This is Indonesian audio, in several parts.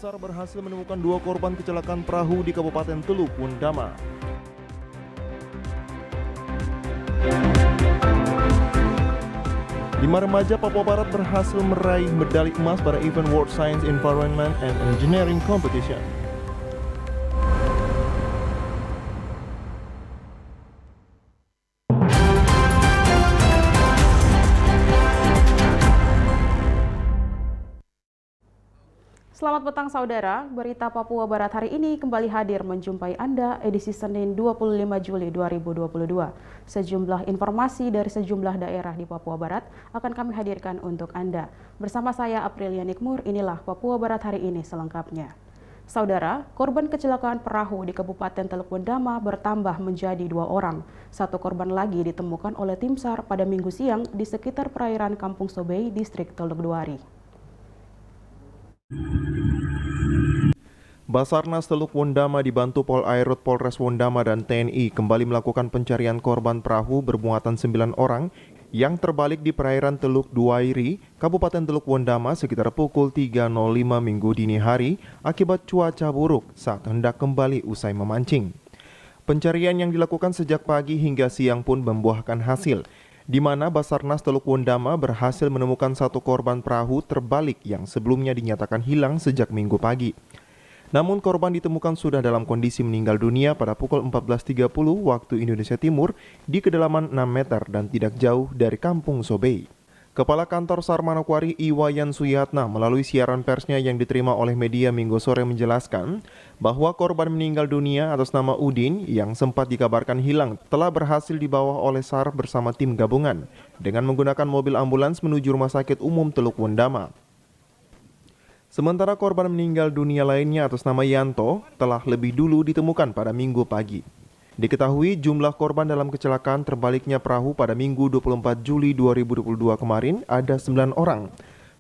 SAR berhasil menemukan 2 korban kecelakaan perahu di Kabupaten Teluk Wondama. Lima remaja Papua Barat berhasil meraih medali emas pada event World Science, Environment, and Engineering Competition. Selamat petang saudara, berita Papua Barat hari ini kembali hadir menjumpai Anda edisi Senin 25 Juli 2022. Sejumlah informasi dari sejumlah daerah di Papua Barat akan kami hadirkan untuk Anda. Bersama saya Aprilia Nikmur, inilah Papua Barat hari ini selengkapnya. Saudara, korban kecelakaan perahu di Kabupaten Teluk Wondama bertambah menjadi 2 orang. 1 korban lagi ditemukan oleh tim SAR pada Minggu siang di sekitar perairan Kampung Sobei, distrik Teluk Duari. Basarnas Teluk Wondama dibantu Pol Airut Polres Wondama dan TNI kembali melakukan pencarian korban perahu bermuatan 9 orang yang terbalik di perairan Teluk Duairi, Kabupaten Teluk Wondama sekitar pukul 3.05 Minggu dini hari akibat cuaca buruk saat hendak kembali usai memancing. Pencarian yang dilakukan sejak pagi hingga siang pun membuahkan hasil, di mana Basarnas Teluk Wondama berhasil menemukan 1 korban perahu terbalik yang sebelumnya dinyatakan hilang sejak Minggu pagi. Namun korban ditemukan sudah dalam kondisi meninggal dunia pada pukul 14.30 waktu Indonesia Timur di kedalaman 6 meter dan tidak jauh dari Kampung Sobei. Kepala Kantor SAR Manokwari Iwayan Suyatna melalui siaran persnya yang diterima oleh media Minggu sore menjelaskan bahwa korban meninggal dunia atas nama Udin yang sempat dikabarkan hilang telah berhasil dibawa oleh SAR bersama tim gabungan dengan menggunakan mobil ambulans menuju Rumah Sakit Umum Teluk Wondama. Sementara korban meninggal dunia lainnya atas nama Yanto telah lebih dulu ditemukan pada Minggu pagi. Diketahui jumlah korban dalam kecelakaan terbaliknya perahu pada Minggu 24 Juli 2022 kemarin ada 9 orang.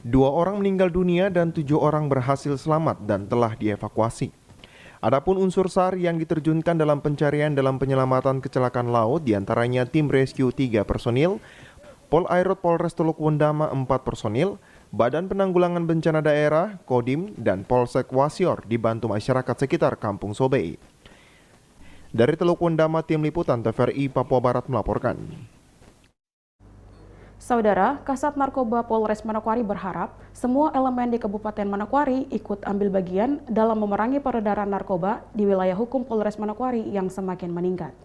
2 orang meninggal dunia dan 7 orang berhasil selamat dan telah dievakuasi. Adapun unsur SAR yang diterjunkan dalam pencarian dalam penyelamatan kecelakaan laut diantaranya tim rescue 3 personil, Pol Airut Polres Teluk Wondama 4 personil, Badan Penanggulangan Bencana Daerah, Kodim, dan Polsek Wasior dibantu masyarakat sekitar Kampung Sobei. Dari Teluk Wondama, Tim Liputan TVRI Papua Barat melaporkan. Saudara, Kasat Narkoba Polres Manokwari berharap semua elemen di Kabupaten Manokwari ikut ambil bagian dalam memerangi peredaran narkoba di wilayah hukum Polres Manokwari yang semakin meningkat.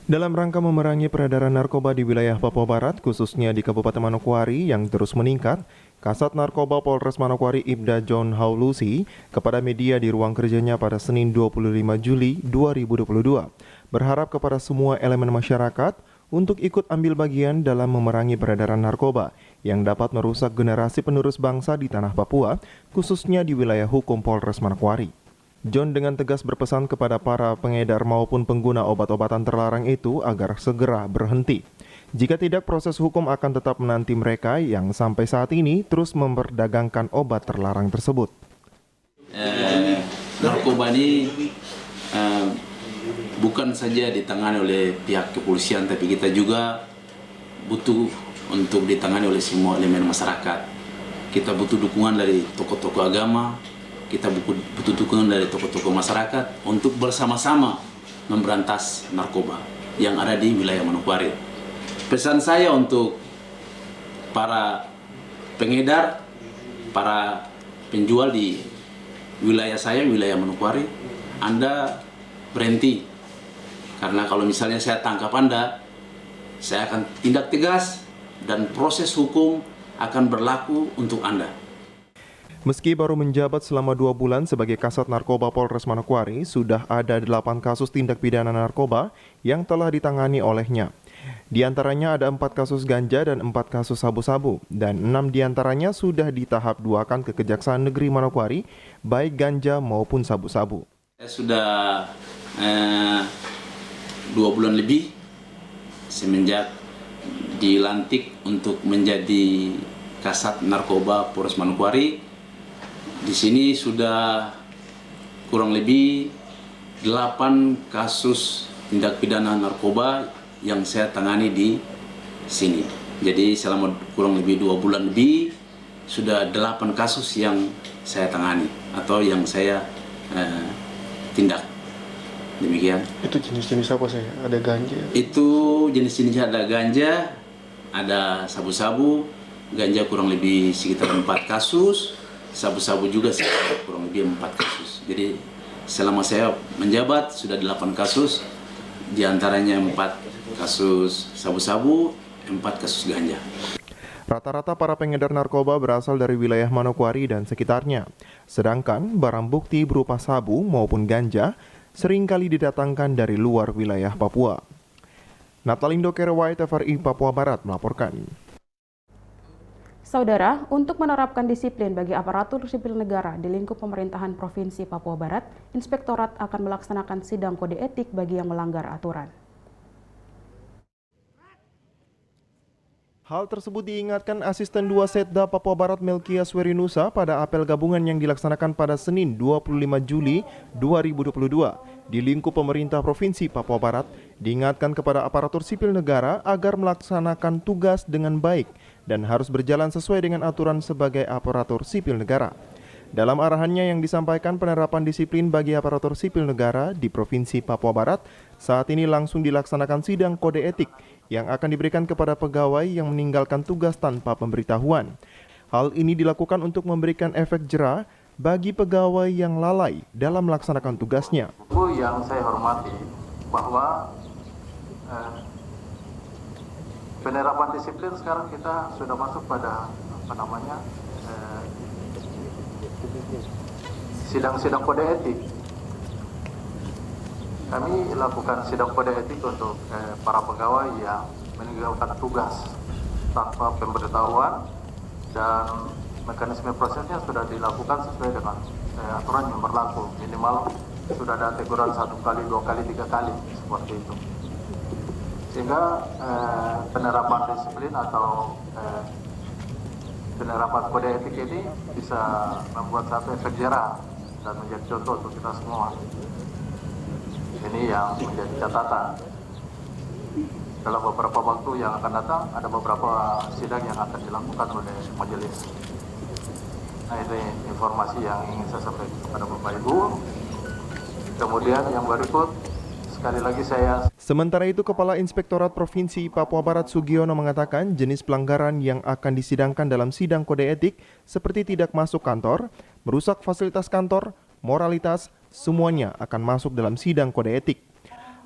Dalam rangka memerangi peredaran narkoba di wilayah Papua Barat, khususnya di Kabupaten Manokwari yang terus meningkat, Kasat Narkoba Polres Manokwari Ibda John Haulusi kepada media di ruang kerjanya pada Senin 25 Juli 2022 berharap kepada semua elemen masyarakat untuk ikut ambil bagian dalam memerangi peredaran narkoba yang dapat merusak generasi penerus bangsa di tanah Papua, khususnya di wilayah hukum Polres Manokwari. John dengan tegas berpesan kepada para pengedar maupun pengguna obat-obatan terlarang itu agar segera berhenti. Jika tidak, proses hukum akan tetap menanti mereka yang sampai saat ini terus memperdagangkan obat terlarang tersebut. Narkoba ini bukan saja ditangani oleh pihak kepolisian, tapi kita juga butuh untuk ditangani oleh semua elemen masyarakat. Kita butuh dukungan dari tokoh-tokoh agama, kita butuh dukungan dari tokoh-tokoh masyarakat untuk bersama-sama memberantas narkoba yang ada di wilayah Manokwari. Pesan saya untuk para pengedar, para penjual di wilayah saya, wilayah Manokwari, Anda berhenti. Karena kalau misalnya saya tangkap Anda, saya akan tindak tegas dan proses hukum akan berlaku untuk Anda. Meski baru menjabat selama 2 bulan sebagai Kasat Narkoba Polres Manokwari, sudah ada 8 kasus tindak pidana narkoba yang telah ditangani olehnya. Di antaranya ada 4 kasus ganja dan 4 kasus sabu-sabu, dan 6 diantaranya sudah ditahap 2-kan ke Kejaksaan Negeri Manokwari, baik ganja maupun sabu-sabu. Saya sudah 2 bulan lebih semenjak dilantik untuk menjadi Kasat Narkoba Polres Manokwari. Di sini sudah kurang lebih 8 kasus tindak pidana narkoba yang saya tangani di sini. Jadi selama kurang lebih 2 bulan lebih sudah 8 kasus yang saya tangani atau yang saya tindak. Demikian. Itu jenis-jenis apa saya? Ada ganja? Itu jenis-jenisnya ada ganja, ada sabu-sabu, ganja kurang lebih sekitar 4 kasus, sabu-sabu juga sekitar kurang lebih 4 kasus. Jadi selama saya menjabat sudah 8 kasus, diantaranya 4 kasus sabu-sabu, 4 kasus ganja. Rata-rata para pengedar narkoba berasal dari wilayah Manokwari dan sekitarnya. Sedangkan barang bukti berupa sabu maupun ganja seringkali didatangkan dari luar wilayah Papua. Natalindo Kerewai, TVRI Papua Barat melaporkan. Saudara, untuk menerapkan disiplin bagi aparatur sipil negara di lingkup pemerintahan Provinsi Papua Barat, Inspektorat akan melaksanakan sidang kode etik bagi yang melanggar aturan. Hal tersebut diingatkan Asisten 2 Setda Papua Barat Melkias Werinusa pada apel gabungan yang dilaksanakan pada Senin 25 Juli 2022 di lingkup pemerintah Provinsi Papua Barat. Diingatkan kepada aparatur sipil negara agar melaksanakan tugas dengan baik dan harus berjalan sesuai dengan aturan sebagai aparatur sipil negara. Dalam arahannya yang disampaikan, penerapan disiplin bagi aparatur sipil negara di Provinsi Papua Barat saat ini langsung dilaksanakan sidang kode etik yang akan diberikan kepada pegawai yang meninggalkan tugas tanpa pemberitahuan. Hal ini dilakukan untuk memberikan efek jera bagi pegawai yang lalai dalam melaksanakan tugasnya. Yang saya hormati bahwa penerapan disiplin sekarang kita sudah masuk pada sidang-sidang kode etik. Kami lakukan sidang kode etik untuk para pegawai yang meninggalkan tugas tanpa pemberitahuan, dan mekanisme prosesnya sudah dilakukan sesuai dengan aturan yang berlaku. Minimal sudah ada teguran 1 kali, 2 kali, 3 kali seperti itu. Sehingga penerapan disiplin atau penerapan kode etik ini bisa membuat satu efek jera dan menjadi contoh untuk kita semua. Ini yang menjadi catatan. Dalam beberapa waktu yang akan datang, ada beberapa sidang yang akan dilakukan oleh majelis. Nah, ini informasi yang ingin saya sampaikan kepada Bapak Ibu. Kemudian yang berikut, sekali lagi saya... Sementara itu, Kepala Inspektorat Provinsi Papua Barat Sugiono mengatakan jenis pelanggaran yang akan disidangkan dalam sidang kode etik seperti tidak masuk kantor, merusak fasilitas kantor, moralitas, semuanya akan masuk dalam sidang kode etik.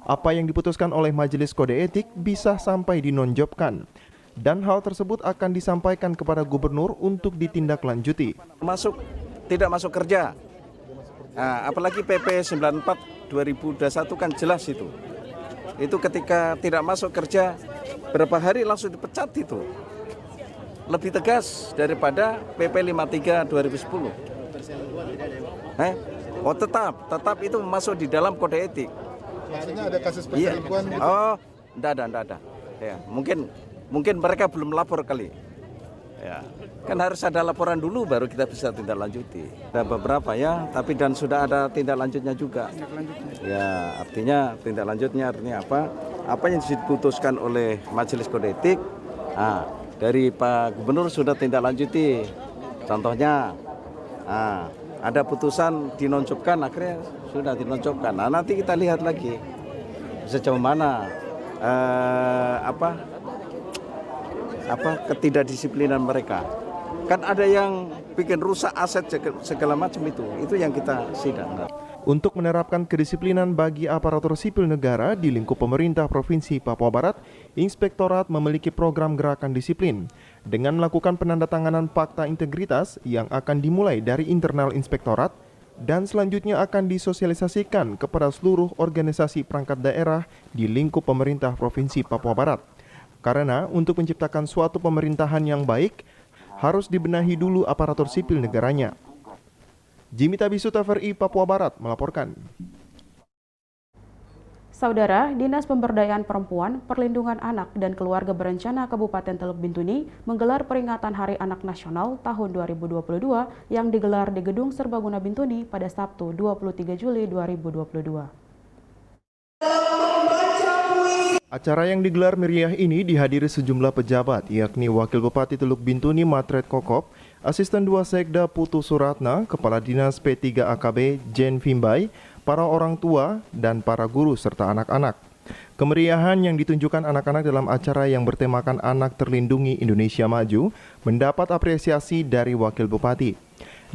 Apa yang diputuskan oleh Majelis Kode Etik bisa sampai dinonjobkan. Dan hal tersebut akan disampaikan kepada gubernur untuk ditindaklanjuti. Tidak masuk kerja. Nah, apalagi PP 94 2021 kan jelas itu. Itu ketika tidak masuk kerja berapa hari langsung dipecat itu. Lebih tegas daripada PP 53 2010. Oh tetap itu masuk di dalam kode etik. Maksudnya ada kasus perselingkuhan? Iya. Oh, enggak ada. Ya, mungkin mereka belum lapor kali. Ya, kan harus ada laporan dulu baru kita bisa tindak lanjuti. Ada beberapa ya, tapi dan sudah ada tindak lanjutnya juga. Ya, artinya tindak lanjutnya artinya apa? Apa yang diputuskan oleh Majelis Kode Etik, dari Pak Gubernur sudah tindak lanjuti. Contohnya, ada putusan dinonjobkan, akhirnya sudah dinonjobkan. Nah, nanti kita lihat lagi sejauh mana ketidakdisiplinan mereka. Kan ada yang bikin rusak aset segala macam itu yang kita sidang. Untuk menerapkan kedisiplinan bagi aparatur sipil negara di lingkup pemerintah Provinsi Papua Barat, Inspektorat memiliki program gerakan disiplin dengan melakukan penandatanganan fakta integritas yang akan dimulai dari internal Inspektorat dan selanjutnya akan disosialisasikan kepada seluruh organisasi perangkat daerah di lingkup pemerintah Provinsi Papua Barat. Karena untuk menciptakan suatu pemerintahan yang baik, harus dibenahi dulu aparatur sipil negaranya. Jimmy Tabisu, TVRI Papua Barat melaporkan. Saudara, Dinas Pemberdayaan Perempuan, Perlindungan Anak dan Keluarga Berencana Kabupaten Teluk Bintuni menggelar peringatan Hari Anak Nasional tahun 2022 yang digelar di Gedung Serbaguna Bintuni pada Sabtu 23 Juli 2022. Acara yang digelar meriah ini dihadiri sejumlah pejabat, yakni Wakil Bupati Teluk Bintuni Matret Kokop, Asisten 2 Sekda Putu Suratna, Kepala Dinas P3 AKB Jen Vimbai, para orang tua, dan para guru serta anak-anak. Kemeriahan yang ditunjukkan anak-anak dalam acara yang bertemakan Anak Terlindungi Indonesia Maju mendapat apresiasi dari Wakil Bupati.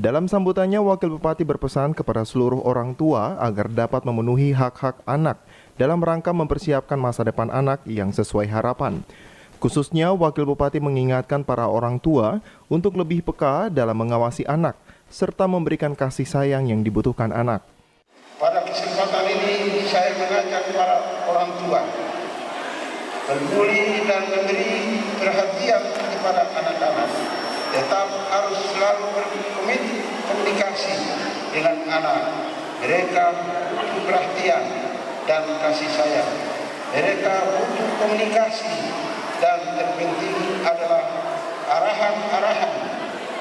Dalam sambutannya, Wakil Bupati berpesan kepada seluruh orang tua agar dapat memenuhi hak-hak anak dalam rangka mempersiapkan masa depan anak yang sesuai harapan. Khususnya, Wakil Bupati mengingatkan para orang tua untuk lebih peka dalam mengawasi anak, serta memberikan kasih sayang yang dibutuhkan anak. Pada kesempatan ini, saya mengajak para orang tua peduli dan memberi perhatian kepada anak-anak. Tetap harus selalu berkomunikasi dengan anak. Mereka butuh perhatian dan kasih sayang. Mereka butuh komunikasi dan terpenting adalah arahan-arahan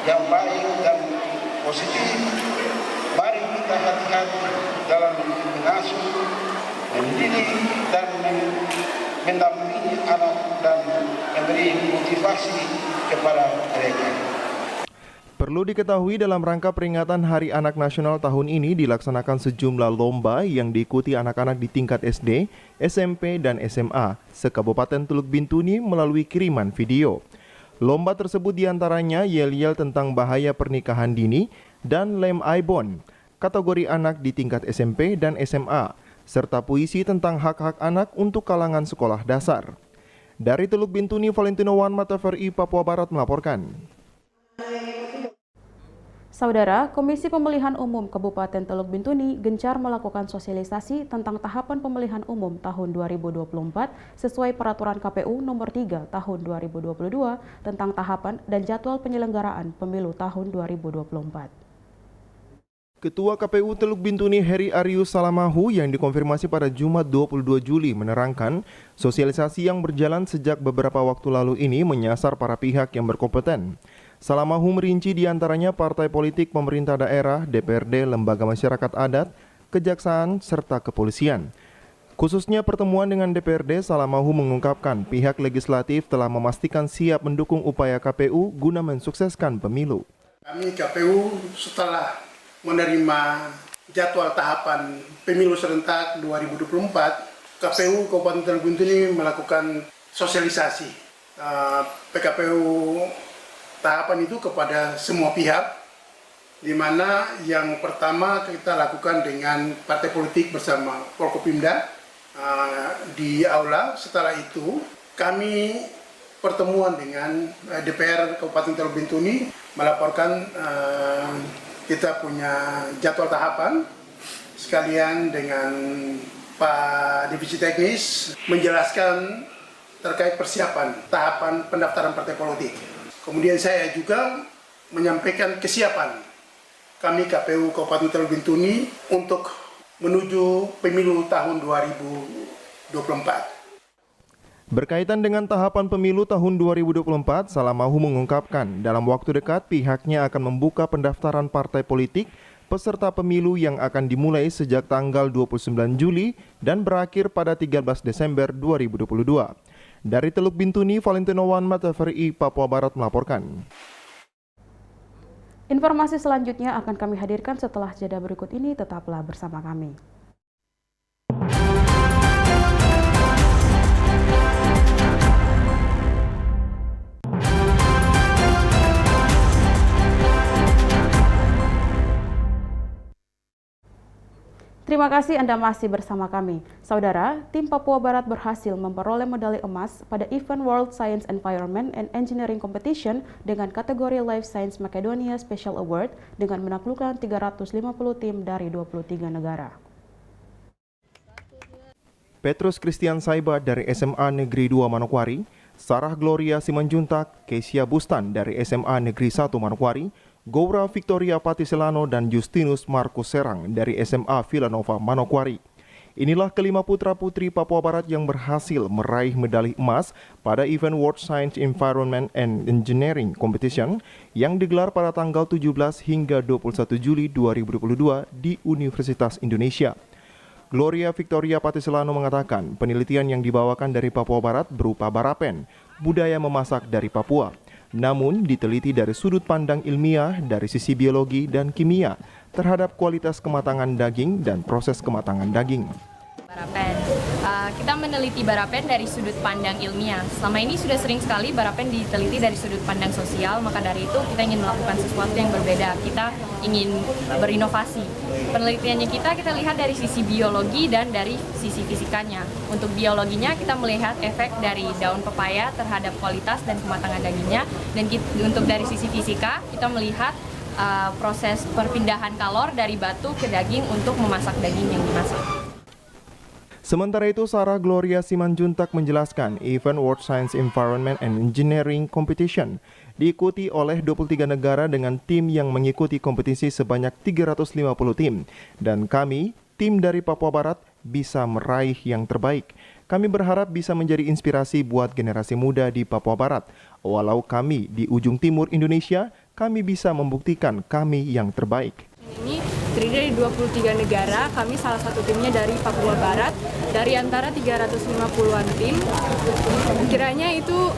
yang baik dan positif. Mari kita hati-hati dalam mengasuh, mendidik dan mendampingi anak dan memberi motivasi kepada mereka. Perlu diketahui dalam rangka peringatan Hari Anak Nasional tahun ini dilaksanakan sejumlah lomba yang diikuti anak-anak di tingkat SD, SMP, dan SMA se-Kabupaten Teluk Bintuni melalui kiriman video. Lomba tersebut diantaranya yel-yel tentang bahaya pernikahan dini dan lem Aibon, kategori anak di tingkat SMP dan SMA, serta puisi tentang hak-hak anak untuk kalangan sekolah dasar. Dari Teluk Bintuni, Valentino Wan, TVRI Papua Barat melaporkan. Saudara, Komisi Pemilihan Umum Kabupaten Teluk Bintuni gencar melakukan sosialisasi tentang tahapan pemilihan umum tahun 2024 sesuai Peraturan KPU Nomor 3 Tahun 2022 tentang tahapan dan jadwal penyelenggaraan pemilu tahun 2024. Ketua KPU Teluk Bintuni Heri Arius Salamahu yang dikonfirmasi pada Jumat 22 Juli menerangkan sosialisasi yang berjalan sejak beberapa waktu lalu ini menyasar para pihak yang berkompeten. Salamahu merinci diantaranya partai politik, pemerintah daerah, DPRD, lembaga masyarakat adat, kejaksaan, serta kepolisian. Khususnya pertemuan dengan DPRD, Salamahu mengungkapkan pihak legislatif telah memastikan siap mendukung upaya KPU guna mensukseskan pemilu. Kami KPU setelah menerima jadwal tahapan pemilu serentak 2024, KPU Kabupaten Teluk Bintuni melakukan sosialisasi PKPU tahapan itu kepada semua pihak, di mana yang pertama kita lakukan dengan partai politik bersama Forkopimda di aula. Setelah itu kami pertemuan dengan DPR Kabupaten Teluk Bintuni melaporkan kita punya jadwal tahapan, sekalian dengan Pak Divisi Teknis menjelaskan terkait persiapan tahapan pendaftaran partai politik. Kemudian saya juga menyampaikan kesiapan kami KPU Kabupaten Teluk Bintuni untuk menuju pemilu tahun 2024. Berkaitan dengan tahapan pemilu tahun 2024, Salamahu mengungkapkan dalam waktu dekat pihaknya akan membuka pendaftaran partai politik peserta pemilu yang akan dimulai sejak tanggal 29 Juli dan berakhir pada 13 Desember 2022. Dari Teluk Bintuni, Valentino Wan, TVRI Papua Barat melaporkan. Informasi selanjutnya akan kami hadirkan setelah jeda berikut ini, tetaplah bersama kami. Terima kasih Anda masih bersama kami. Saudara, tim Papua Barat berhasil memperoleh medali emas pada event World Science Environment and Engineering Competition dengan kategori Life Science Macedonia Special Award dengan menaklukkan 350 tim dari 23 negara. Petrus Christian Saiba dari SMA Negeri 2 Manokwari, Sarah Gloria Simanjuntak, Kesia Bustan dari SMA Negeri 1 Manokwari, Gaura Victoria Patiselano dan Justinus Markus Serang dari SMA Villanova Manokwari. Inilah kelima putra-putri Papua Barat yang berhasil meraih medali emas pada event World Science Environment and Engineering Competition yang digelar pada tanggal 17 hingga 21 Juli 2022 di Universitas Indonesia. Gloria Victoria Patiselano mengatakan penelitian yang dibawakan dari Papua Barat berupa barapen, budaya memasak dari Papua. Namun diteliti dari sudut pandang ilmiah dari sisi biologi dan kimia terhadap kualitas kematangan daging dan proses kematangan daging. Barapen. Kita meneliti barapen dari sudut pandang ilmiah. Selama ini sudah sering sekali barapen diteliti dari sudut pandang sosial, maka dari itu kita ingin melakukan sesuatu yang berbeda. Kita ingin berinovasi. Penelitiannya kita lihat dari sisi biologi dan dari sisi fisikanya. Untuk biologinya kita melihat efek dari daun pepaya terhadap kualitas dan kematangan dagingnya. Dan untuk dari sisi fisika kita melihat proses perpindahan kalor dari batu ke daging untuk memasak daging yang dimasak. Sementara itu, Sarah Gloria Simanjuntak menjelaskan event World Science Environment and Engineering Competition diikuti oleh 23 negara dengan tim yang mengikuti kompetisi sebanyak 350 tim. Dan kami, tim dari Papua Barat, bisa meraih yang terbaik. Kami berharap bisa menjadi inspirasi buat generasi muda di Papua Barat. Walau kami di ujung timur Indonesia, kami bisa membuktikan kami yang terbaik. Ini terdiri dari 23 negara, kami salah satu timnya dari Papua Barat, dari antara 350-an tim. Kiranya itu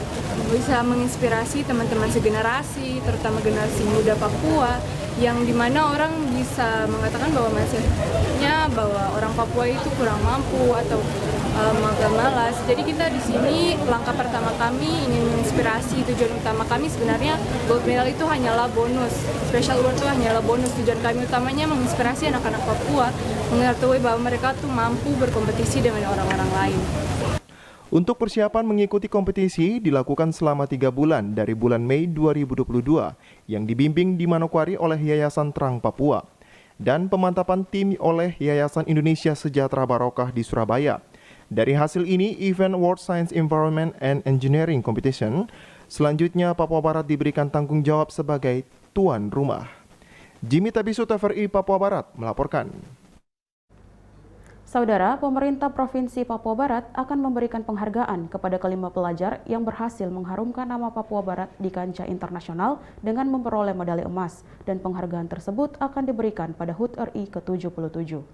bisa menginspirasi teman-teman segenerasi, terutama generasi muda Papua, yang dimana orang bisa mengatakan bahwa maksudnya bahwa orang Papua itu kurang mampu atau agak malas. Jadi kita di sini langkah pertama kami ingin menginspirasi. Tujuan utama kami sebenarnya gold medal itu hanyalah bonus. Special award itu hanyalah bonus. Tujuan kami utamanya menginspirasi anak-anak Papua mengetahui bahwa mereka tuh mampu berkompetisi dengan orang-orang lain. Untuk persiapan mengikuti kompetisi dilakukan selama 3 bulan dari bulan Mei 2022 yang dibimbing di Manokwari oleh Yayasan Terang Papua dan pemantapan tim oleh Yayasan Indonesia Sejahtera Barokah di Surabaya. Dari hasil ini, event World Science Environment and Engineering Competition selanjutnya Papua Barat diberikan tanggung jawab sebagai tuan rumah. Jimmy Tabisu, TVRI Papua Barat melaporkan. Saudara, pemerintah Provinsi Papua Barat akan memberikan penghargaan kepada kelima pelajar yang berhasil mengharumkan nama Papua Barat di kancah internasional dengan memperoleh medali emas, dan penghargaan tersebut akan diberikan pada HUT RI ke-77.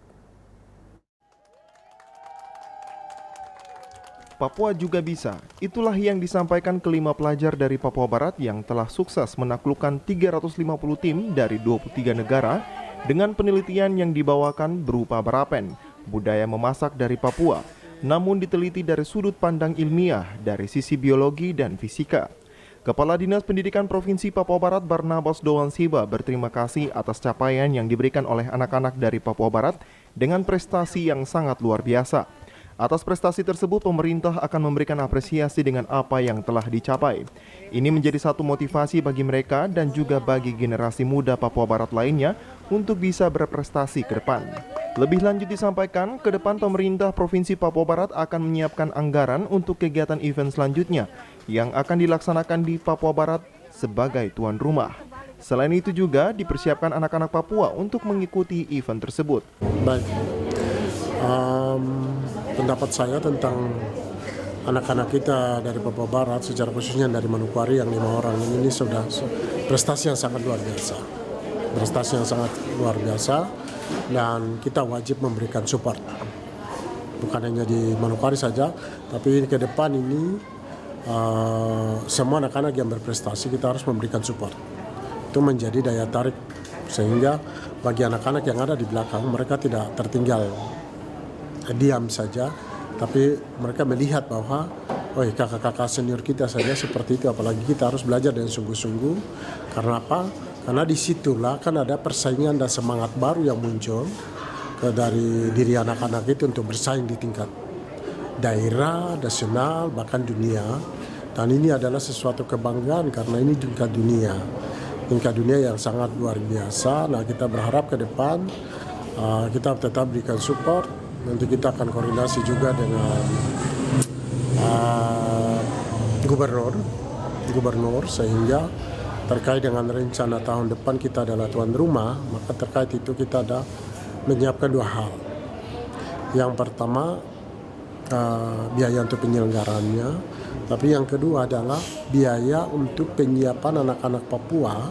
Papua juga bisa. Itulah yang disampaikan kelima pelajar dari Papua Barat yang telah sukses menaklukkan 350 tim dari 23 negara dengan penelitian yang dibawakan berupa barapen, budaya memasak dari Papua, namun diteliti dari sudut pandang ilmiah dari sisi biologi dan fisika. Kepala Dinas Pendidikan Provinsi Papua Barat Barnabas Doan Siba berterima kasih atas capaian yang diberikan oleh anak-anak dari Papua Barat dengan prestasi yang sangat luar biasa. Atas prestasi tersebut, pemerintah akan memberikan apresiasi dengan apa yang telah dicapai. Ini menjadi satu motivasi bagi mereka dan juga bagi generasi muda Papua Barat lainnya untuk bisa berprestasi ke depan. Lebih lanjut disampaikan, ke depan pemerintah Provinsi Papua Barat akan menyiapkan anggaran untuk kegiatan event selanjutnya yang akan dilaksanakan di Papua Barat sebagai tuan rumah. Selain itu juga dipersiapkan anak-anak Papua untuk mengikuti event tersebut. Baik. Pendapat saya tentang anak-anak kita dari Papua Barat, secara khususnya dari Manokwari yang 5 orang ini sudah prestasi yang sangat luar biasa. Prestasi yang sangat luar biasa dan kita wajib memberikan support. Bukan hanya di Manokwari saja, tapi ke depan ini semua anak-anak yang berprestasi kita harus memberikan support. Itu menjadi daya tarik sehingga bagi anak-anak yang ada di belakang mereka tidak tertinggal diam saja, tapi mereka melihat bahwa kakak-kakak senior kita saja seperti itu, apalagi kita harus belajar dengan sungguh-sungguh. Karena apa? Karena disitulah kan ada persaingan dan semangat baru yang muncul dari diri anak-anak itu untuk bersaing di tingkat daerah, nasional, bahkan dunia. Dan ini adalah sesuatu kebanggaan karena ini tingkat dunia yang sangat luar biasa. Nah, kita berharap ke depan kita tetap berikan support. Nanti kita akan koordinasi juga dengan gubernur sehingga terkait dengan rencana tahun depan kita adalah tuan rumah, maka terkait itu kita ada menyiapkan 2 hal. Yang pertama biaya untuk penyelenggarannya, tapi yang kedua adalah biaya untuk penyiapan anak-anak Papua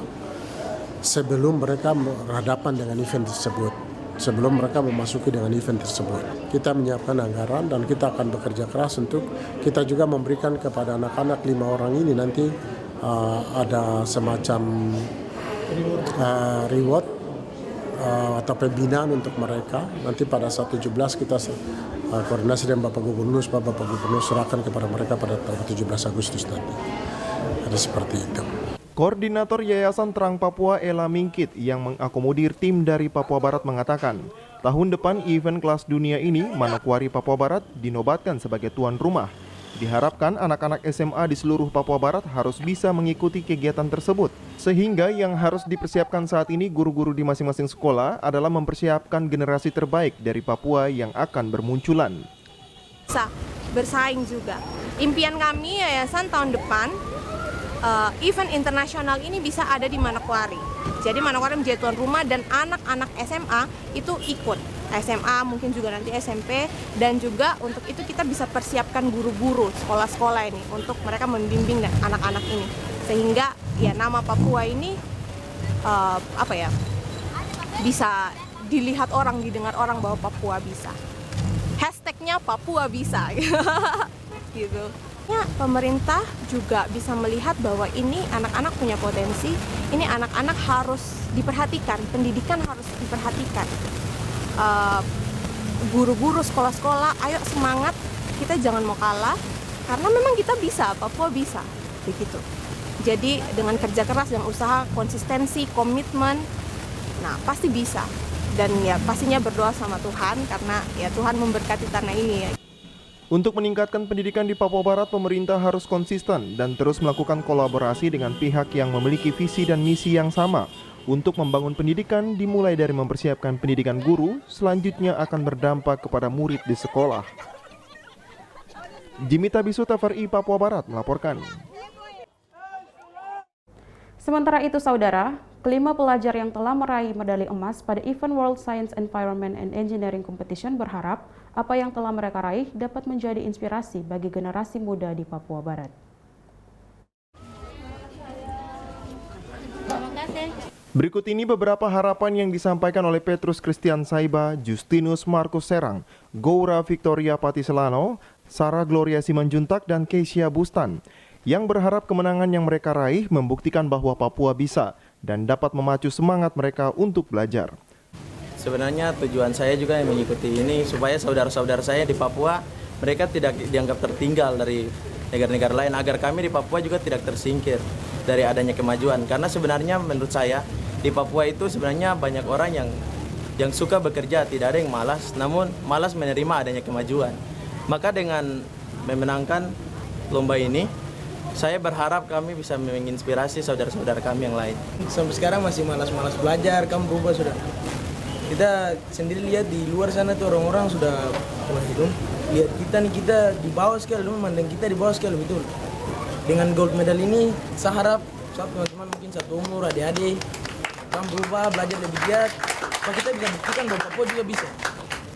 sebelum mereka berhadapan dengan event tersebut. sebelum mereka memasuki dengan event tersebut. Kita menyiapkan anggaran dan kita akan bekerja keras untuk kita juga memberikan kepada anak-anak 5 orang ini nanti ada semacam reward atau pembinaan untuk mereka. Nanti pada saat 17 kita koordinasi dengan Bapak Gubernur serahkan kepada mereka pada tanggal 17 Agustus nanti. Ada seperti itu. Koordinator Yayasan Terang Papua Ella Mingkit yang mengakomodir tim dari Papua Barat mengatakan, tahun depan event kelas dunia ini Manokwari Papua Barat dinobatkan sebagai tuan rumah. Diharapkan anak-anak SMA di seluruh Papua Barat harus bisa mengikuti kegiatan tersebut. Sehingga yang harus dipersiapkan saat ini guru-guru di masing-masing sekolah adalah mempersiapkan generasi terbaik dari Papua yang akan bermunculan. Bisa bersaing juga. Impian kami yayasan tahun depan event internasional ini bisa ada di Manokwari. Jadi Manokwari menjadi tuan rumah dan anak-anak SMA itu ikut. SMA mungkin juga nanti SMP, dan juga untuk itu kita bisa persiapkan guru-guru sekolah-sekolah ini untuk mereka membimbing anak-anak ini. Sehingga ya nama Papua ini bisa dilihat orang, didengar orang bahwa Papua bisa. Hashtagnya Papua bisa gitu. Ya, pemerintah juga bisa melihat bahwa ini anak-anak punya potensi, ini anak-anak harus diperhatikan, pendidikan harus diperhatikan. Guru-guru sekolah-sekolah, ayo semangat, kita jangan mau kalah, karena memang kita bisa, Papua bisa, begitu. Jadi dengan kerja keras dan usaha, konsistensi, komitmen, nah pasti bisa. Dan ya pastinya berdoa sama Tuhan, karena ya Tuhan memberkati tanah ini ya. Untuk meningkatkan pendidikan di Papua Barat, pemerintah harus konsisten dan terus melakukan kolaborasi dengan pihak yang memiliki visi dan misi yang sama. Untuk membangun pendidikan dimulai dari mempersiapkan pendidikan guru, selanjutnya akan berdampak kepada murid di sekolah. Jimmy Tabisu, TVRI Papua Barat melaporkan. Sementara itu, saudara, kelima pelajar yang telah meraih medali emas pada event World Science, Environment, and Engineering Competition berharap apa yang telah mereka raih dapat menjadi inspirasi bagi generasi muda di Papua Barat. Berikut ini beberapa harapan yang disampaikan oleh Petrus Christian Saiba, Justinus Markus Serang, Goura Victoria Patiselano, Sarah Gloria Simanjuntak, dan Keisha Bustan, yang berharap kemenangan yang mereka raih membuktikan bahwa Papua bisa dan dapat memacu semangat mereka untuk belajar. Sebenarnya tujuan saya juga yang mengikuti ini supaya saudara-saudara saya di Papua mereka tidak dianggap tertinggal dari negara-negara lain, agar kami di Papua juga tidak tersingkir dari adanya kemajuan. Karena sebenarnya menurut saya di Papua itu sebenarnya banyak orang yang suka bekerja, tidak ada yang malas, namun malas menerima adanya kemajuan. Maka dengan memenangkan lomba ini, saya berharap kami bisa menginspirasi saudara-saudara kami yang lain. Sampai sekarang masih malas-malas belajar, kamu berubah sudah. Kita sendiri lihat di luar sana tuh orang-orang sudah hidup. Lihat kita nih, kita di bawah sekali, memandang kita di bawah sekali, betul. Dengan gold medal ini, saya harap teman-teman mungkin satu umur, adik-adik, kamu berubah, belajar lebih giat, supaya kita bisa buktikan bahwa Papua juga bisa.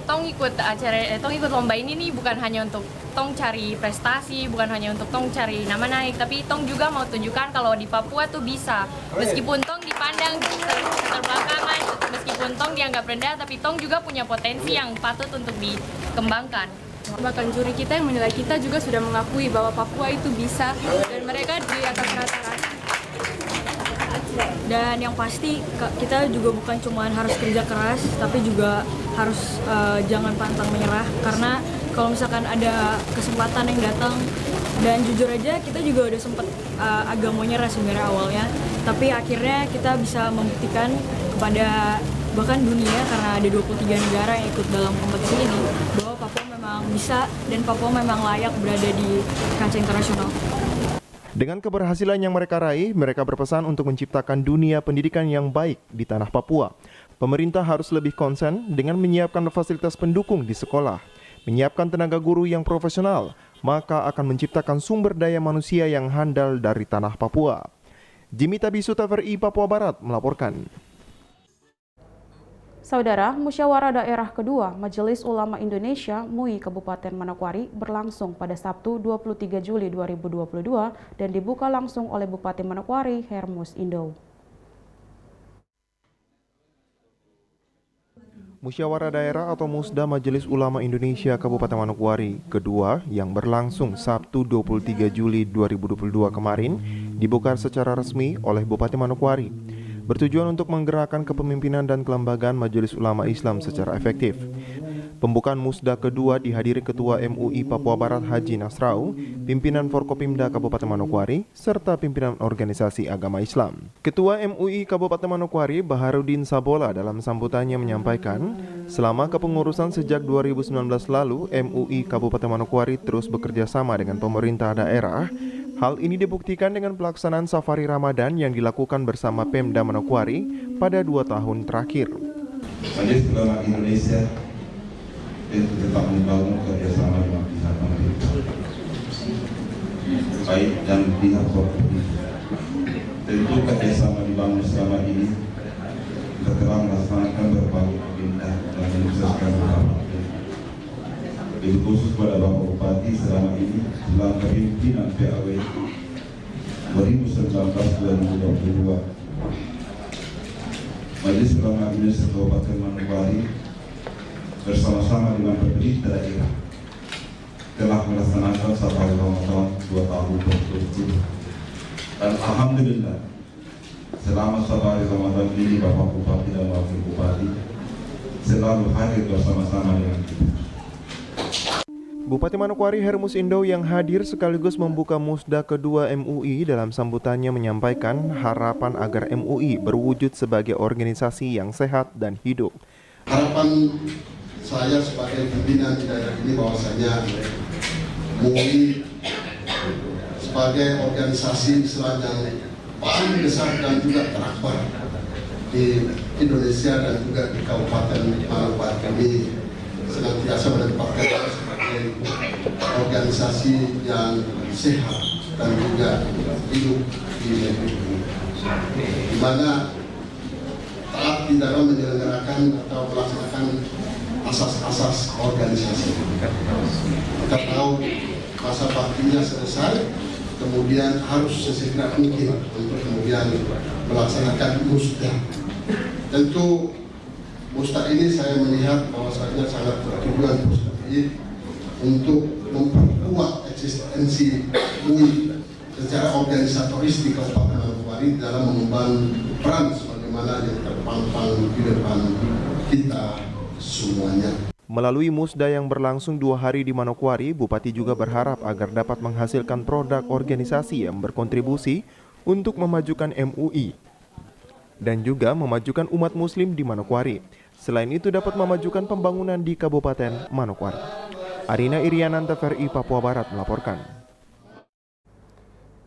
Tong ikut lomba ini nih bukan hanya untuk Tong cari prestasi, bukan hanya untuk Tong cari nama naik, tapi Tong juga mau tunjukkan kalau di Papua tuh bisa. Meskipun Tong dipandang terbelakangan, meskipun Tong dianggap rendah, tapi Tong juga punya potensi yang patut untuk dikembangkan. Bahkan juri kita yang menilai kita juga sudah mengakui bahwa Papua itu bisa dan mereka di atas rata-rata. Dan yang pasti kita juga bukan cuma harus kerja keras, tapi juga harus jangan pantang menyerah, karena kalau misalkan ada kesempatan yang datang, dan jujur aja kita juga udah sempet agak mau nyerah sebenarnya awalnya, tapi akhirnya kita bisa membuktikan kepada bahkan dunia, karena ada 23 negara yang ikut dalam kompetisi ini, bahwa Papua memang bisa dan Papua memang layak berada di kancah internasional. Dengan keberhasilan yang mereka raih, mereka berpesan untuk menciptakan dunia pendidikan yang baik di tanah Papua. Pemerintah harus lebih konsen dengan menyiapkan fasilitas pendukung di sekolah, menyiapkan tenaga guru yang profesional, maka akan menciptakan sumber daya manusia yang handal dari tanah Papua. Jimmy Tabisu, TVRI Papua Barat melaporkan. Saudara, musyawarah daerah kedua Majelis Ulama Indonesia MUI Kabupaten Manokwari berlangsung pada Sabtu 23 Juli 2022 dan dibuka langsung oleh Bupati Manokwari Hermus Indo. Musyawarah Daerah atau Musda Majelis Ulama Indonesia Kabupaten Manokwari kedua yang berlangsung Sabtu 23 Juli 2022 kemarin dibuka secara resmi oleh Bupati Manokwari, bertujuan untuk menggerakkan kepemimpinan dan kelembagaan Majelis Ulama Islam secara efektif. Pembukaan Musda kedua dihadiri Ketua MUI Papua Barat Haji Nasrau, pimpinan Forkopimda Kabupaten Manokwari, serta pimpinan organisasi agama Islam. Ketua MUI Kabupaten Manokwari Baharudin Sabola dalam sambutannya menyampaikan, selama kepengurusan sejak 2019 lalu, MUI Kabupaten Manokwari terus bekerja sama dengan pemerintah daerah. Hal ini dibuktikan dengan pelaksanaan safari Ramadan yang dilakukan bersama Pemda Manokwari pada 2 tahun terakhir. Majelis Ulama Indonesia tentu tetap membangun kerjasama dengan pihak pemerintah, baik dan pihak Forkopimda. Tentu kerjasama dibangun selama ini kita telah melaksanakan berbagai agenda dan menyukseskan beberapa agenda. Lebih khusus pada Bapak Bupati selama ini dalam kepemimpinan PAW 2019-2022. Majelis Ulama Indonesia Kabupaten Manokwari bersama-sama dengan pemerintah daerah telah melaksanakan safari Ramadan 2 tahun berturut-turut. Dan alhamdulillah selama safari Ramadan ini Bapak Bupati dan Wakil Bupati selalu hadir bersama-sama dengan kita. Bupati Manokwari Hermus Indo yang hadir sekaligus membuka Musda kedua MUI dalam sambutannya menyampaikan harapan agar MUI berwujud sebagai organisasi yang sehat dan hidup. Harapan saya sebagai pimpinan di daerah ini bahwasanya MUI sebagai organisasi Islam yang paling besar dan juga terakbar di Indonesia dan juga di Kabupaten Manokwari ini senantiasa menempatkan sebagai organisasi yang sehat dan juga hidup di negeri ini, di mana taat di dalam menyelenggarakan atau melaksanakan asas-asas organisasi. Kita tahu masa baktinya selesai, kemudian harus sesegera mungkin untuk kemudian melaksanakan musda. Tentu musda ini saya melihat bahwasanya sangat bertujuan positif untuk memperkuat eksistensi MUI secara organisatoris di Kabupaten Manokwari dalam mengembang peran sebagaimana yang terpampang di depan kita semuanya. Melalui Musda yang berlangsung 2 hari di Manokwari, Bupati juga berharap agar dapat menghasilkan produk organisasi yang berkontribusi untuk memajukan MUI dan juga memajukan umat muslim di Manokwari. Selain itu dapat memajukan pembangunan di Kabupaten Manokwari. Arina Iriananta, TVRI Papua Barat melaporkan.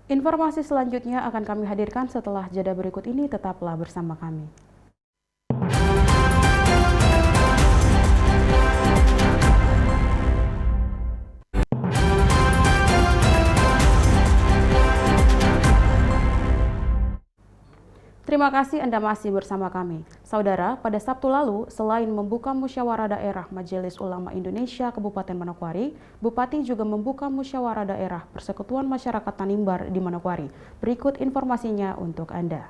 Informasi selanjutnya akan kami hadirkan setelah jeda berikut ini, tetaplah bersama kami. Terima kasih Anda masih bersama kami. Saudara, pada Sabtu lalu, selain membuka Musyawarah Daerah Majelis Ulama Indonesia Kabupaten Manokwari, Bupati juga membuka Musyawarah Daerah Persekutuan Masyarakat Tanimbar di Manokwari. Berikut informasinya untuk Anda.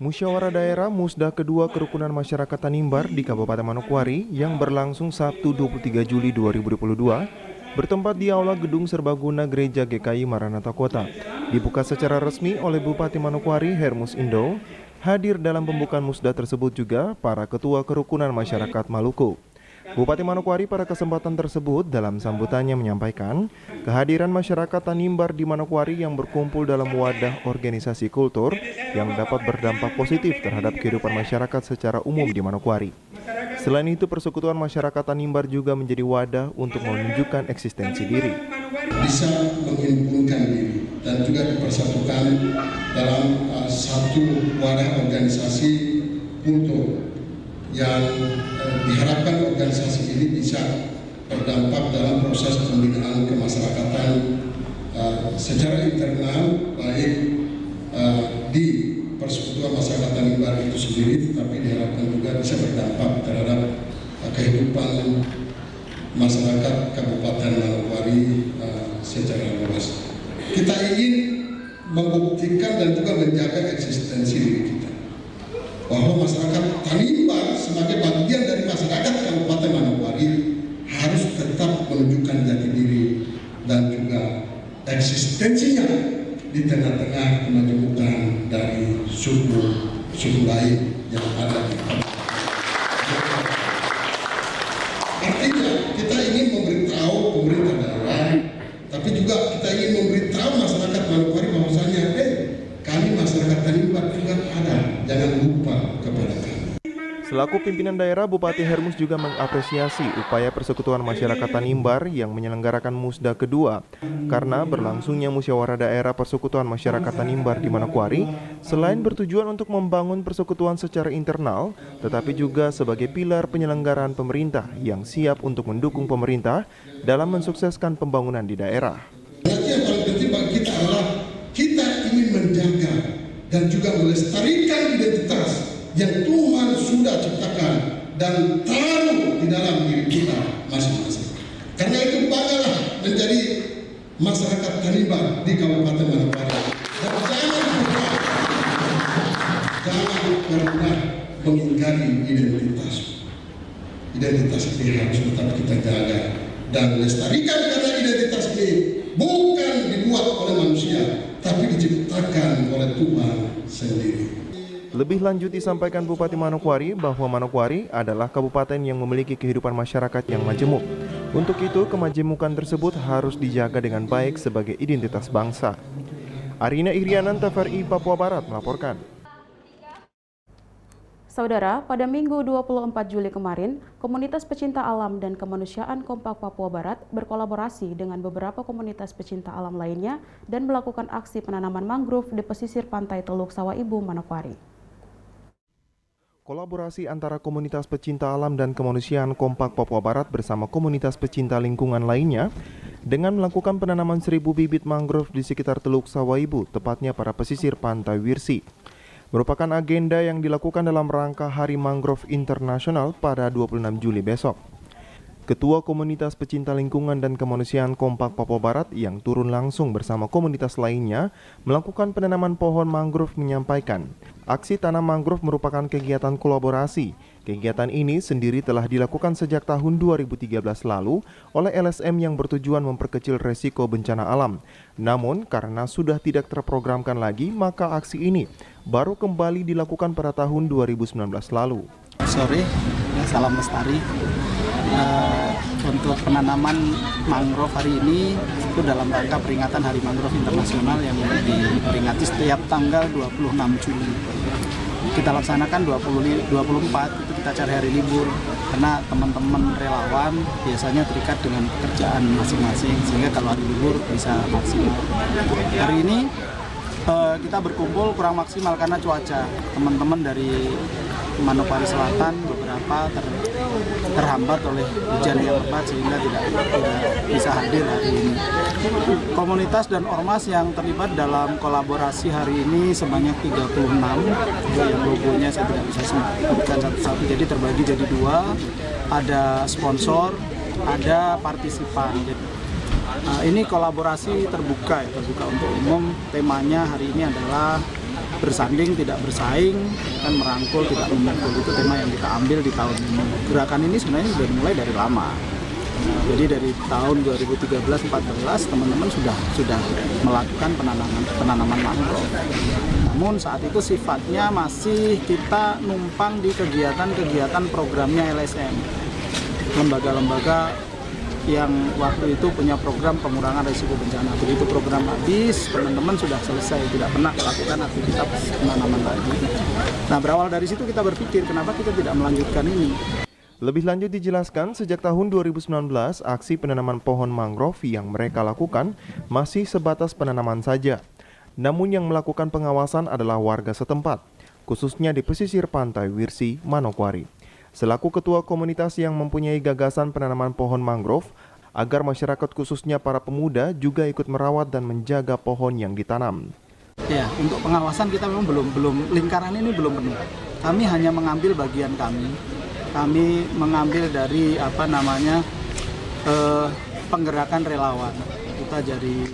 Musyawarah Daerah Musda kedua Kerukunan Masyarakat Tanimbar di Kabupaten Manokwari yang berlangsung Sabtu 23 Juli 2022 bertempat di Aula Gedung Serbaguna Gereja GKI Maranatha Kota. Dibuka secara resmi oleh Bupati Manokwari Hermus Indo. Hadir dalam pembukaan musda tersebut juga para ketua Kerukunan Masyarakat Maluku. Bupati Manokwari pada kesempatan tersebut dalam sambutannya menyampaikan kehadiran masyarakat Tanimbar di Manokwari yang berkumpul dalam wadah organisasi kultur yang dapat berdampak positif terhadap kehidupan masyarakat secara umum di Manokwari. Selain itu, Persekutuan Masyarakat Tanimbar juga menjadi wadah untuk menunjukkan eksistensi diri. Bisa menghimpunkan diri dan juga dipersatukan dalam satu wadah organisasi kultur yang diharapkan organisasi ini bisa berdampak dalam proses pembinaan kemasyarakatan secara internal, baik di Persekutuan Masyarakat Tanimbar itu sendiri, tetapi diharapkan juga bisa berdampak terhadap kehidupan masyarakat Kabupaten Manokwari secara luas. Kita ingin membuktikan dan juga menjaga eksistensi diri kita. bahwa masyarakat Tanimbar sebagai bagian dari masyarakat Kabupaten Manokwari harus tetap menunjukkan jati diri dan juga eksistensinya di tengah-tengah kemajemukan dari suku lain yang ada di Kabupaten. Artinya kita ingin memberitahu pemerintah daerah, tapi juga kita ingin memberitahu masyarakat Manokwari bahwasanya kami masyarakat Tanimbar juga ada, jangan lupa kepada kami. Selaku pimpinan daerah, Bupati Hermus juga mengapresiasi upaya Persekutuan Masyarakat Tanimbar yang menyelenggarakan Musda kedua karena berlangsungnya musyawarah daerah Persekutuan Masyarakat Tanimbar di Manokwari selain bertujuan untuk membangun persekutuan secara internal, tetapi juga sebagai pilar penyelenggaraan pemerintah yang siap untuk mendukung pemerintah dalam mensukseskan pembangunan di daerah. Yang paling penting bagi kita adalah kita ingin menjaga dan juga melestarikan identitas yang Tuhan sudah ciptakan dan taruh di dalam diri kita masing-masing. Karena itu banggalah menjadi masyarakat Tanimbar di Kabupaten Manokwari. Dan jangan pernah mengingkari identitas. Identitas ini harus tetap kita jaga dan lestarikan, karena identitas ini bukan dibuat oleh manusia, tapi diciptakan oleh Tuhan sendiri. Lebih lanjut disampaikan Bupati Manokwari bahwa Manokwari adalah kabupaten yang memiliki kehidupan masyarakat yang majemuk. Untuk itu, kemajemukan tersebut harus dijaga dengan baik sebagai identitas bangsa. Arina Irianan, TVRI Papua Barat melaporkan. Saudara, pada Minggu 24 Juli kemarin, komunitas pecinta alam dan kemanusiaan Kompak Papua Barat berkolaborasi dengan beberapa komunitas pecinta alam lainnya dan melakukan aksi penanaman mangrove di pesisir pantai Teluk Sawaibu, Manokwari. Kolaborasi antara komunitas pecinta alam dan kemanusiaan Kompak Papua Barat bersama komunitas pecinta lingkungan lainnya dengan melakukan penanaman 1000 bibit mangrove di sekitar Teluk Sawaibu, tepatnya pada pesisir pantai Wirsi, merupakan agenda yang dilakukan dalam rangka Hari Mangrove Internasional pada 26 Juli besok. Ketua Komunitas Pecinta Lingkungan dan Kemanusiaan Kompak Papua Barat yang turun langsung bersama komunitas lainnya melakukan penanaman pohon mangrove menyampaikan, aksi tanam mangrove merupakan kegiatan kolaborasi. Kegiatan ini sendiri telah dilakukan sejak tahun 2013 lalu oleh LSM yang bertujuan memperkecil resiko bencana alam. Namun karena sudah tidak terprogramkan lagi, maka aksi ini baru kembali dilakukan pada tahun 2019 lalu. Sore, salam lestari. Untuk penanaman mangrove hari ini itu dalam rangka peringatan Hari Mangrove Internasional yang diperingati setiap tanggal 26 Juli. Kita laksanakan 24 itu kita cari hari libur karena teman-teman relawan biasanya terikat dengan pekerjaan masing-masing, sehingga kalau hari libur bisa maksimal. Hari ini kita berkumpul kurang maksimal karena cuaca. Teman-teman dari Manokwari Selatan beberapa terhambat oleh hujan yang lebat sehingga tidak bisa hadir hari ini. Komunitas dan ormas yang terlibat dalam kolaborasi hari ini sebanyak 36. Yang logonya saya tidak bisa sebutkan satu-satu, jadi terbagi jadi dua. Ada sponsor, ada partisipan. Ini kolaborasi terbuka untuk umum. Temanya hari ini adalah bersanding tidak bersaing, kan merangkul tidak memukul. Itu tema yang kita ambil di tahun ini. Gerakan ini sebenarnya sudah dimulai dari lama. Jadi dari tahun 2013-14 teman-teman sudah melakukan penanaman mangrove. Namun saat itu sifatnya masih kita numpang di kegiatan programnya LSM. Lembaga-lembaga yang waktu itu punya program pengurangan risiko bencana. Begitu program habis, teman-teman sudah selesai, tidak pernah melakukan aktivitas penanaman lagi. Nah, berawal dari situ kita berpikir, kenapa kita tidak melanjutkan ini? Lebih lanjut dijelaskan, sejak tahun 2019, aksi penanaman pohon mangrove yang mereka lakukan masih sebatas penanaman saja. Namun yang melakukan pengawasan adalah warga setempat, khususnya di pesisir pantai Wirsi, Manokwari. Selaku ketua komunitas yang mempunyai gagasan penanaman pohon mangrove, agar masyarakat khususnya para pemuda juga ikut merawat dan menjaga pohon yang ditanam. Ya, untuk pengawasan kita memang belum lingkaran ini belum penuh. Kami hanya mengambil bagian kami. Kami mengambil dari penggerakan relawan. Kita jadi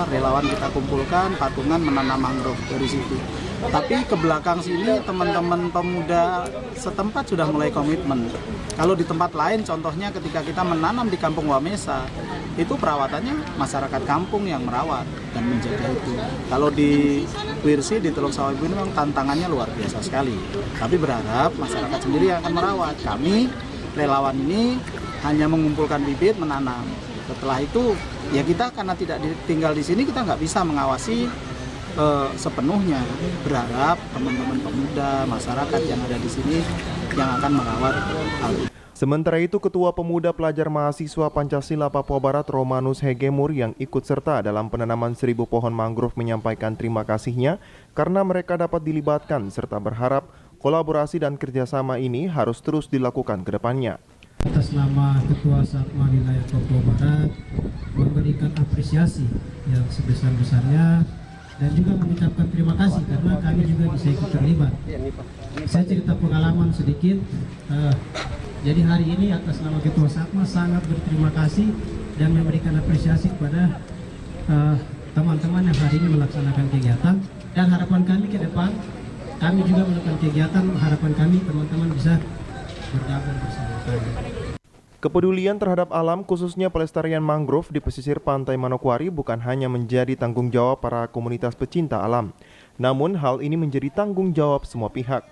relawan kita kumpulkan, patungan menanam mangrove dari situ. Tapi ke belakang sini teman-teman pemuda setempat sudah mulai komitmen. Kalau di tempat lain, contohnya ketika kita menanam di Kampung Wamesa, itu perawatannya masyarakat kampung yang merawat dan menjaga itu. Kalau di Wirsi, di Teluk Sawah Ibu ini memang tantangannya luar biasa sekali. Tapi berharap masyarakat sendiri yang akan merawat. Kami, relawan ini, hanya mengumpulkan bibit, menanam. Setelah itu, ya kita karena tidak tinggal di sini, kita nggak bisa mengawasi sepenuhnya. Berharap teman-teman pemuda, masyarakat yang ada di sini yang akan merawat hal itu. Sementara itu, Ketua Pemuda Pelajar Mahasiswa Pancasila Papua Barat Romanus Hegemur yang ikut serta dalam penanaman 1000 pohon mangrove menyampaikan terima kasihnya karena mereka dapat dilibatkan serta berharap kolaborasi dan kerjasama ini harus terus dilakukan ke depannya. Atas nama Ketua Satma Wilayah Papua Barat memberikan apresiasi yang sebesar-besarnya dan juga mengucapkan terima kasih karena kami juga bisa ikut terlibat. Saya cerita pengalaman sedikit. Jadi hari ini atas nama Ketua Satma sangat berterima kasih dan memberikan apresiasi kepada teman-teman yang hari ini melaksanakan kegiatan, dan harapan kami ke depan kami juga melakukan kegiatan, harapan kami teman-teman bisa bergabung bersama kami. Kepedulian terhadap alam, khususnya pelestarian mangrove di pesisir pantai Manokwari, bukan hanya menjadi tanggung jawab para komunitas pecinta alam, namun hal ini menjadi tanggung jawab semua pihak.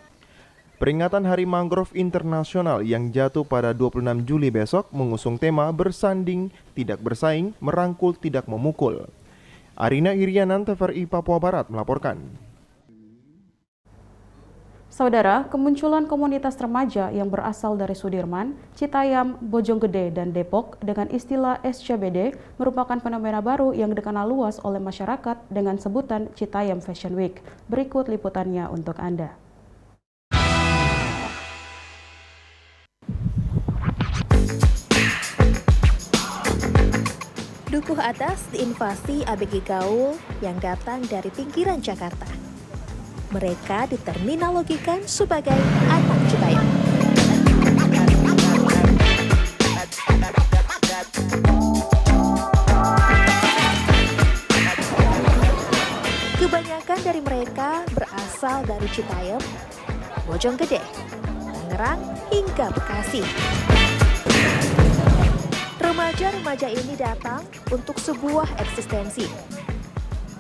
Peringatan Hari Mangrove Internasional yang jatuh pada 26 Juli besok mengusung tema bersanding, tidak bersaing, merangkul, tidak memukul. Arina Irianan, TVRI Papua Barat melaporkan. Saudara, kemunculan komunitas remaja yang berasal dari Sudirman, Citayam, Bojonggede, dan Depok dengan istilah SCBD merupakan fenomena baru yang dikenal luas oleh masyarakat dengan sebutan Citayam Fashion Week. Berikut liputannya untuk Anda. Dukuh atas diinvasi ABG Gaul yang datang dari pinggiran Jakarta. Mereka diterminologikan sebagai anak Citayam. Kebanyakan dari mereka berasal dari Citayam, Bojonggede, Tangerang, hingga Bekasi. Remaja-remaja ini datang untuk sebuah eksistensi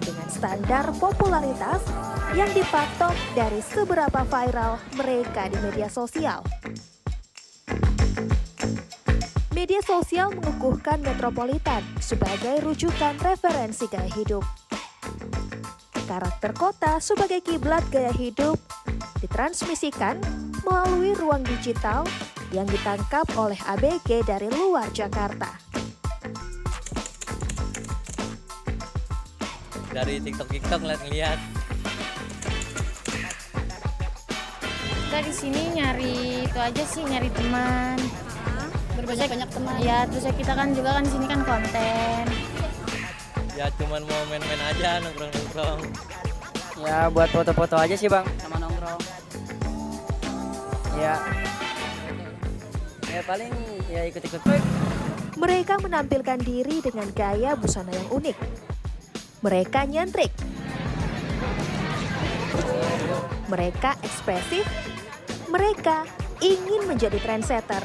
dengan standar popularitas yang dipatok dari seberapa viral mereka di media sosial. Media sosial mengukuhkan Metropolitan sebagai rujukan referensi gaya hidup. Karakter kota sebagai kiblat gaya hidup ditransmisikan melalui ruang digital yang ditangkap oleh ABG dari luar Jakarta. Dari TikTok ngeliat. Kita di sini nyari itu aja sih, nyari teman. Berbanyak teman. Ya, terus kita kan juga kan di sini kan konten. Ya cuman mau main-main aja, nongkrong-nongkrong. Ya buat foto-foto aja sih Bang, sama nongkrong. Ya paling ya ikut-ikut. Mereka menampilkan diri dengan gaya busana yang unik. Mereka nyentrik. Mereka ekspresif. Mereka ingin menjadi trendsetter.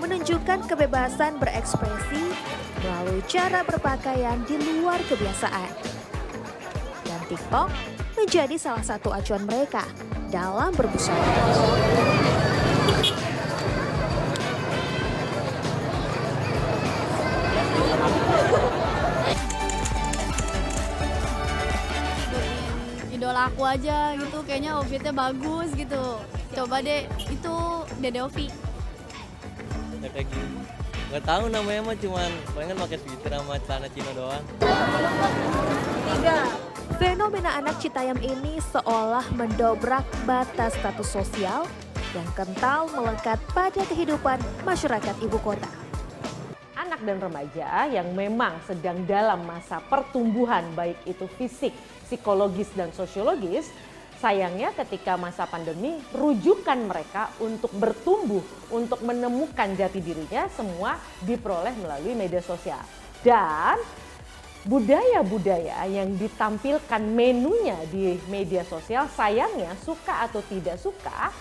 Menunjukkan kebebasan berekspresi melalui cara berpakaian di luar kebiasaan. Dan TikTok menjadi salah satu acuan mereka dalam berbusana. Idola aku aja gitu, kayaknya outfitnya bagus gitu. Coba deh, itu Dede Ovi. Ya kayak gini. Nggak tahu namanya mah, cuman pengen pakai sweater sama celana Cina doang. Fenomena anak Citayam ini seolah mendobrak batas status sosial yang kental melekat pada kehidupan masyarakat ibu kota. Anak dan remaja yang memang sedang dalam masa pertumbuhan, baik itu fisik, psikologis, dan sosiologis, sayangnya ketika masa pandemi, rujukan mereka untuk bertumbuh, untuk menemukan jati dirinya, semua diperoleh melalui media sosial. Dan budaya-budaya yang ditampilkan menunya di media sosial, sayangnya suka atau tidak suka,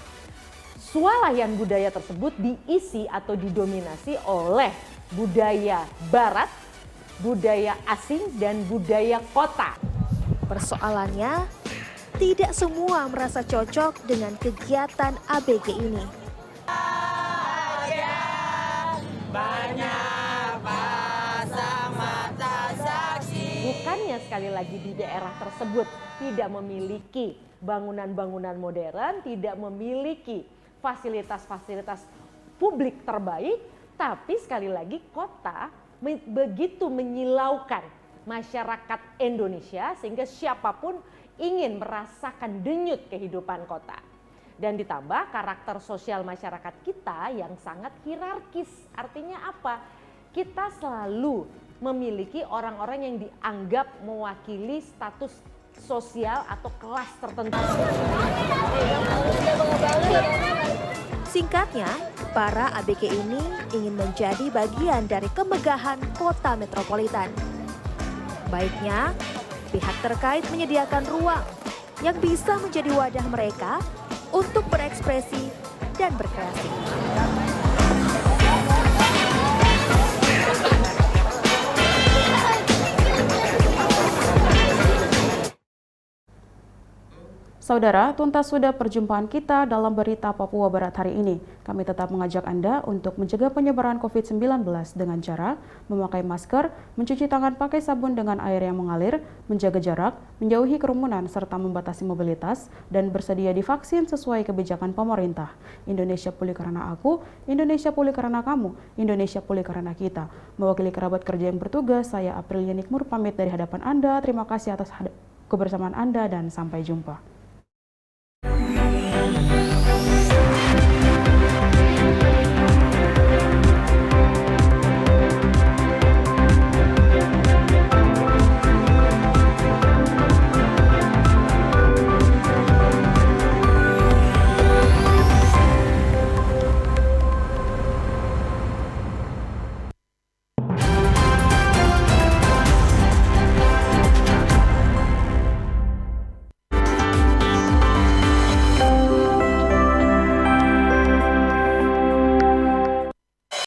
swalayan budaya tersebut diisi atau didominasi oleh budaya barat, budaya asing, dan budaya kota. Persoalannya, tidak semua merasa cocok dengan kegiatan ABG ini. Bukannya sekali lagi di daerah tersebut tidak memiliki bangunan-bangunan modern, tidak memiliki fasilitas-fasilitas publik terbaik, tapi sekali lagi kota begitu menyilaukan masyarakat Indonesia sehingga siapapun ingin merasakan denyut kehidupan kota. Dan ditambah karakter sosial masyarakat kita yang sangat hierarkis. Artinya apa? Kita selalu memiliki orang-orang yang dianggap mewakili status sosial atau kelas tertentu. Singkatnya, para ABG ini ingin menjadi bagian dari kemegahan kota metropolitan. Baiknya, pihak terkait menyediakan ruang yang bisa menjadi wadah mereka untuk berekspresi dan berkreasi. Saudara, tuntas sudah perjumpaan kita dalam berita Papua Barat hari ini. Kami tetap mengajak Anda untuk mencegah penyebaran COVID-19 dengan cara memakai masker, mencuci tangan pakai sabun dengan air yang mengalir, menjaga jarak, menjauhi kerumunan, serta membatasi mobilitas, dan bersedia divaksin sesuai kebijakan pemerintah. Indonesia pulih karena aku, Indonesia pulih karena kamu, Indonesia pulih karena kita. Mewakili kerabat kerja yang bertugas, saya Aprilia Nikmur pamit dari hadapan Anda. Terima kasih atas kebersamaan Anda dan sampai jumpa.